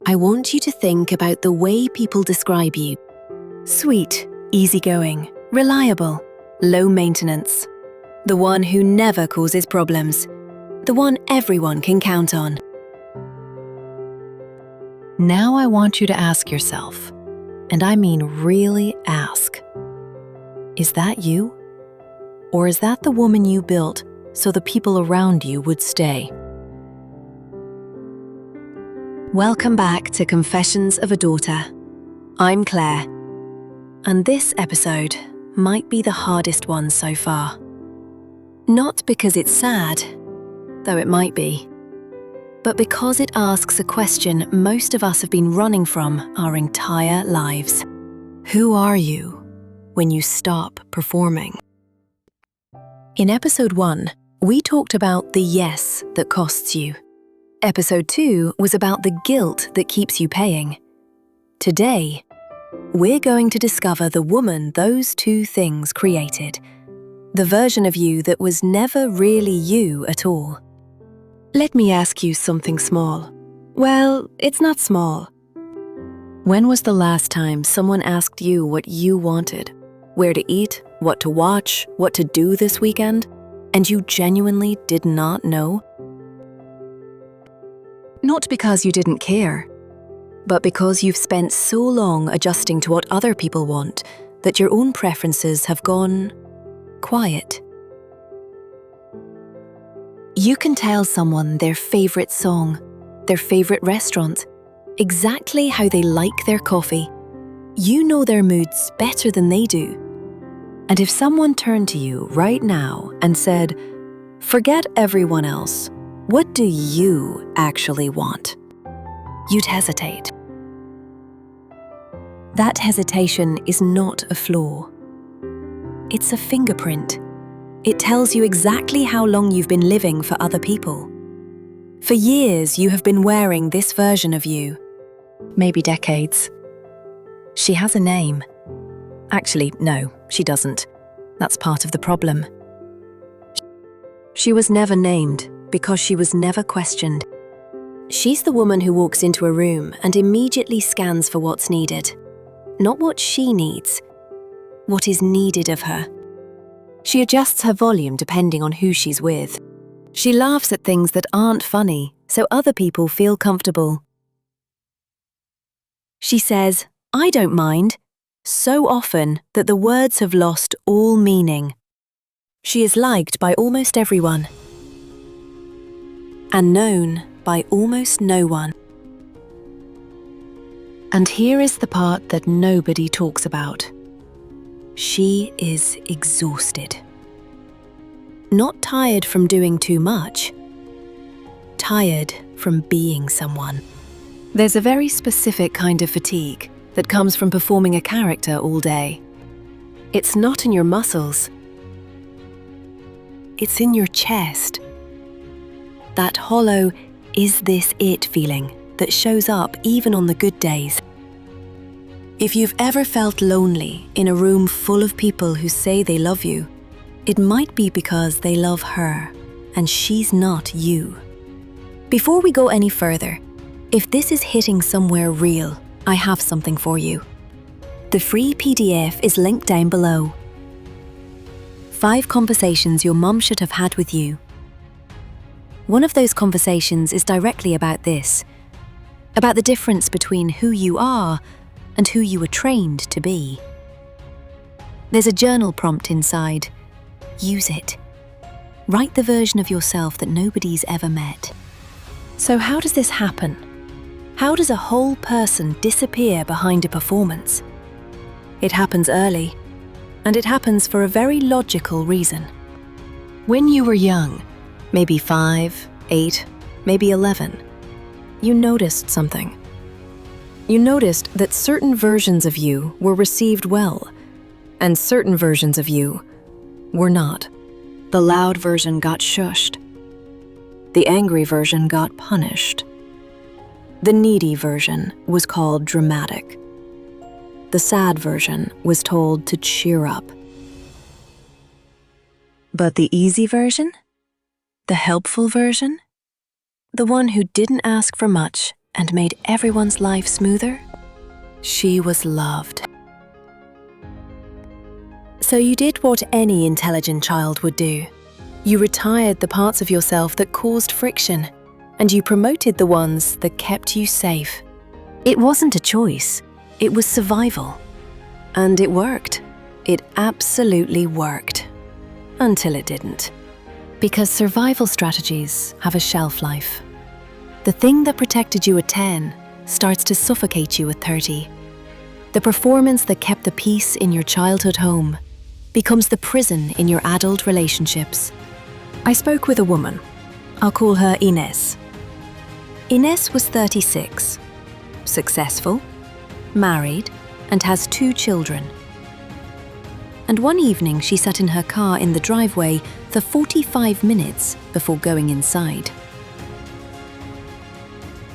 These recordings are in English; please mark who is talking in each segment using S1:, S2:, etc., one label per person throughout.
S1: I want you to think about the way people describe you. Sweet, easygoing, reliable, low maintenance. The one who never causes problems. The one everyone can count on. Now I want you to ask yourself, and I mean really ask, is that you? Or is that the woman you built so the people around you would stay? Welcome back to Confessions of a Daughter. I'm Claire, and this episode might be the hardest one so far. Not because it's sad, though it might be, but because it asks a question most of us have been running from our entire lives. Who are you when you stop performing? In episode 1, we talked about the yes that costs you. Episode 2 was about the guilt that keeps you paying. Today, we're going to discover the woman those two things created. The version of you that was never really you at all. Let me ask you something small. Well, it's not small. When was the last time someone asked you what you wanted? Where to eat, what to watch, what to do this weekend, and you genuinely did not know? Not because you didn't care, but because you've spent so long adjusting to what other people want that your own preferences have gone quiet. You can tell someone their favorite song, their favorite restaurant, exactly how they like their coffee. You know their moods better than they do. And if someone turned to you right now and said, "Forget everyone else, what do you actually want?" You'd hesitate. That hesitation is not a flaw. It's a fingerprint. It tells you exactly how long you've been living for other people. For years, you have been wearing this version of you. Maybe decades. She has a name. Actually, no, she doesn't. That's part of the problem. She was never named because she was never questioned. She's the woman who walks into a room and immediately scans for what's needed. Not what she needs, what is needed of her. She adjusts her volume depending on who she's with. She laughs at things that aren't funny so other people feel comfortable. She says, "I don't mind," so often that the words have lost all meaning. She is liked by almost everyone and known by almost no one. And here is the part that nobody talks about. She is exhausted. Not tired from doing too much, tired from being someone. There's a very specific kind of fatigue that comes from performing a character all day. It's not in your muscles. It's in your chest. That hollow, "is this it" feeling that shows up even on the good days. If you've ever felt lonely in a room full of people who say they love you, it might be because they love her, and she's not you. Before we go any further, if this is hitting somewhere real, I have something for you. The free PDF is linked down below. 5 conversations your mum should have had with you. One of those conversations is directly about this, about the difference between who you are and who you were trained to be. There's a journal prompt inside. Use it. Write the version of yourself that nobody's ever met. So how does this happen? How does a whole person disappear behind a performance? It happens early, and it happens for a very logical reason. When you were young, maybe 5, 8, maybe 11, you noticed something. You noticed that certain versions of you were received well, and certain versions of you were not. The loud version got shushed. The angry version got punished. The needy version was called dramatic. The sad version was told to cheer up. But the easy version? The helpful version? The one who didn't ask for much and made everyone's life smoother? She was loved. So you did what any intelligent child would do. You retired the parts of yourself that caused friction, and you promoted the ones that kept you safe. It wasn't a choice, it was survival. And it worked. It absolutely worked. Until it didn't. Because survival strategies have a shelf life. The thing that protected you at 10 starts to suffocate you at 30. The performance that kept the peace in your childhood home becomes the prison in your adult relationships. I spoke with a woman. I'll call her Ines. Ines was 36, successful, married, and has 2 children. And one evening she sat in her car in the driveway for 45 minutes before going inside.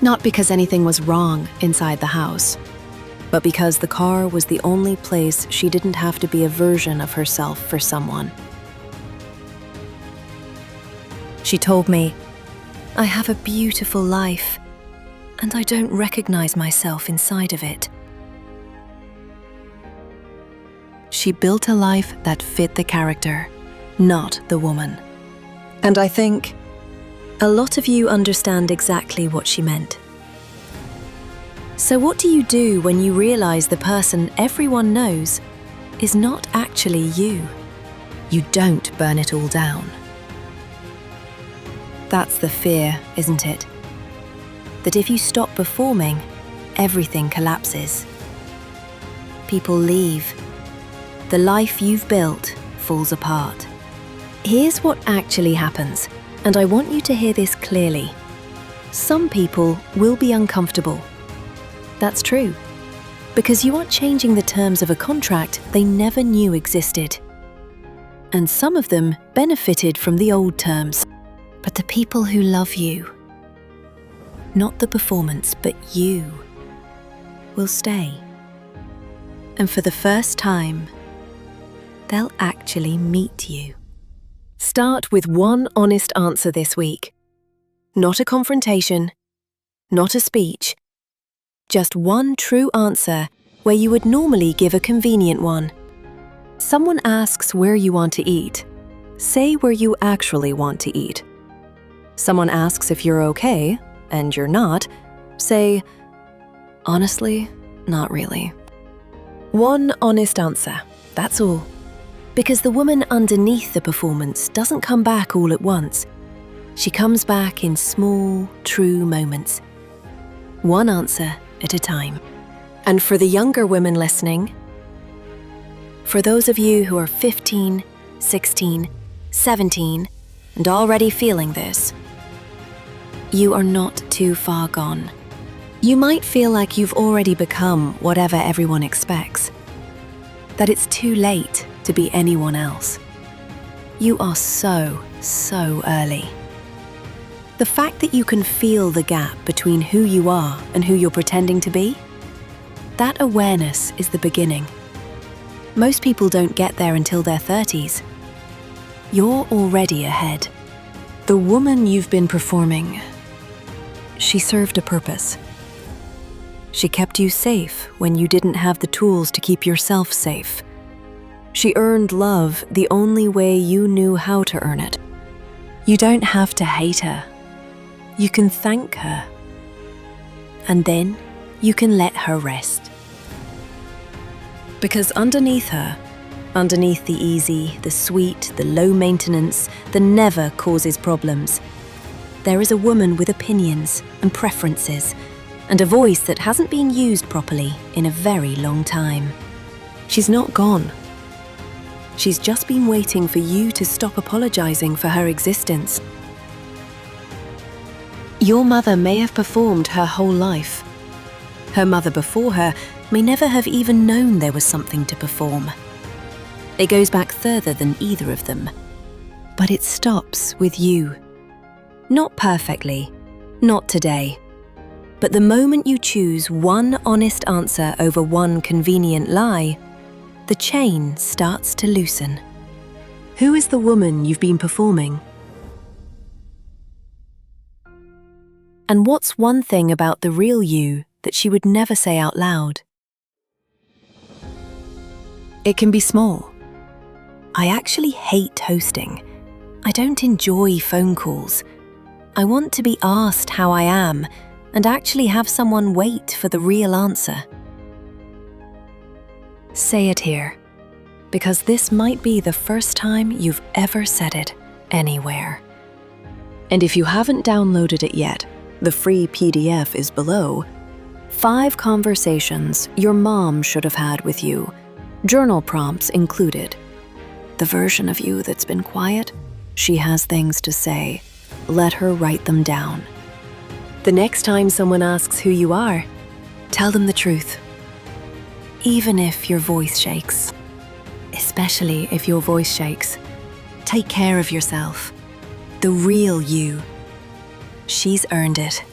S1: Not because anything was wrong inside the house, but because the car was the only place she didn't have to be a version of herself for someone. She told me, "I have a beautiful life, and I don't recognize myself inside of it." She built a life that fit the character, not the woman. And I think a lot of you understand exactly what she meant. So what do you do when you realize the person everyone knows is not actually you? You don't burn it all down. That's the fear, isn't it? That if you stop performing, everything collapses. People leave. The life you've built falls apart. Here's what actually happens, and I want you to hear this clearly. Some people will be uncomfortable. That's true, because you aren't changing the terms of a contract they never knew existed. And some of them benefited from the old terms. But the people who love you, not the performance, but you, will stay. And for the first time, they'll actually meet you. Start with one honest answer this week. Not a confrontation, not a speech. Just one true answer where you would normally give a convenient one. Someone asks where you want to eat. Say where you actually want to eat. Someone asks if you're okay, and you're not. Say, honestly, not really. One honest answer, that's all. Because the woman underneath the performance doesn't come back all at once. She comes back in small, true moments. One answer at a time. And for the younger women listening, for those of you who are 15, 16, 17, and already feeling this, you are not too far gone. You might feel like you've already become whatever everyone expects, that it's too late to be anyone else. You are so early. The fact that you can feel the gap between who you are and who you're pretending to be, that awareness is the beginning. Most people don't get there until their 30s. You're already ahead. The woman you've been performing, she served a purpose. She kept you safe when you didn't have the tools to keep yourself safe. She earned love the only way you knew how to earn it. You don't have to hate her. You can thank her. And then you can let her rest. Because underneath her, underneath the easy, the sweet, the low maintenance, the never causes problems, there is a woman with opinions and preferences, and a voice that hasn't been used properly in a very long time. She's not gone. She's just been waiting for you to stop apologizing for her existence. Your mother may have performed her whole life. Her mother before her may never have even known there was something to perform. It goes back further than either of them. But it stops with you. Not perfectly, not today. But the moment you choose one honest answer over one convenient lie, the chain starts to loosen. Who is the woman you've been performing? And what's one thing about the real you that she would never say out loud? It can be small. I actually hate hosting. I don't enjoy phone calls. I want to be asked how I am and actually have someone wait for the real answer. Say it here, because this might be the first time you've ever said it anywhere. And if you haven't downloaded it yet, the free PDF is below. 5 conversations your mom should have had with you, journal prompts included. The version of you that's been quiet, she has things to say. Let her write them down. The next time someone asks who you are, tell them the truth. Even if your voice shakes. Especially if your voice shakes. Take care of yourself. The real you. She's earned it.